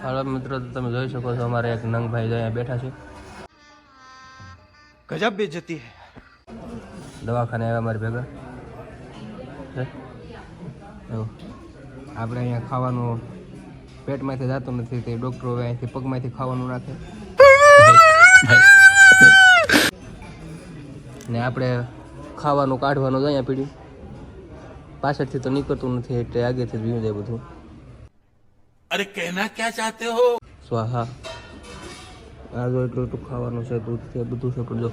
હાલો મિત્રો, તમે જોઈ શકો છો અમારે એક નંગભાઈ અહીંયા બેઠા છે. ગજબ બેઇज्जती है. દવાખાને આવ્યા અમારી ભેગા. આપણે અહીંયા ખાવાનું પેટમાંથી જતું નથી તે ડૉક્ટરો અહીંથી પગમાંથી ખાવાનું નાખે ને આપણે ખાવાનું કાઢવાનું જ અહીંયા પીડ્યું. પાછળથી તો નીકળતું નથી એટલે આગળથી જ જાય બધું. अरे कहना क्या चाहते हो? સ્વાહા. આ જો એટલું એટલું ખાવાનું છે, દૂધ છે, બધું છે, પણ જો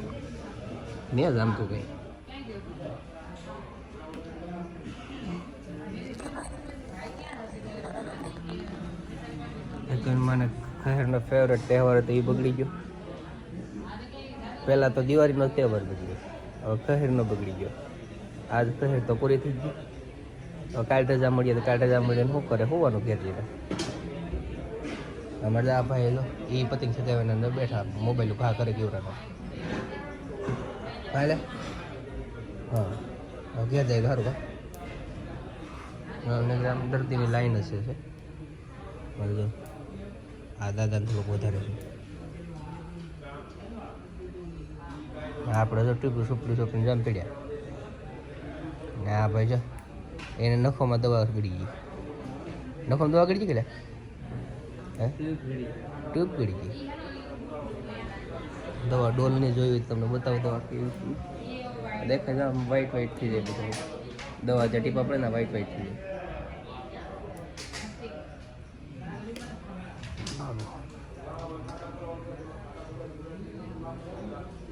ને જ આમ તો કંઈ મને ખહેરનો ફેવરેટ તહેવાર હતો એ બગડી ગયો. પહેલાં તો દિવાળીનો તહેવાર બગડ્યો, હવે ખહેરનો બગડી ગયો. આજ ખહેર તો પૂરી થઈ ગઈ. હવે કાલ રજા મળીએ તો કાલ રજા મળીએ શું કરે, હોવાનું ઘેર જઈને. અમારે આ ભાઈ લો એ પતંગ સગાવીને અંદર બેઠા મોબાઈલ ઘા કરે કેવડાનો ભાઈ. હા ઘેર જાય સારું કા આમ દર્દીની લાઈન હશે છે. બરાબર. આ દાદાને થોડુંક વધારે છે. આપણે તો ટીપું સુપડી સુપડીને જામ પીડ્યા ને આ ભાઈ જો એને નખોમાં દવા ગળી ગઈ. નખોમાં દવા ગળી ગઈ કે હે ટ્યુબ ગળી ગઈ. દવા ડોલની જોઈ તમને બતાવો દવા કેવી દેખાય છે. આમ વ્હાઈટ વ્હાઈટ થઈ જાય બધું. દવા જે ટીપા પડે ને વ્હાઈટ વ્હાઈટ થઈ જાય.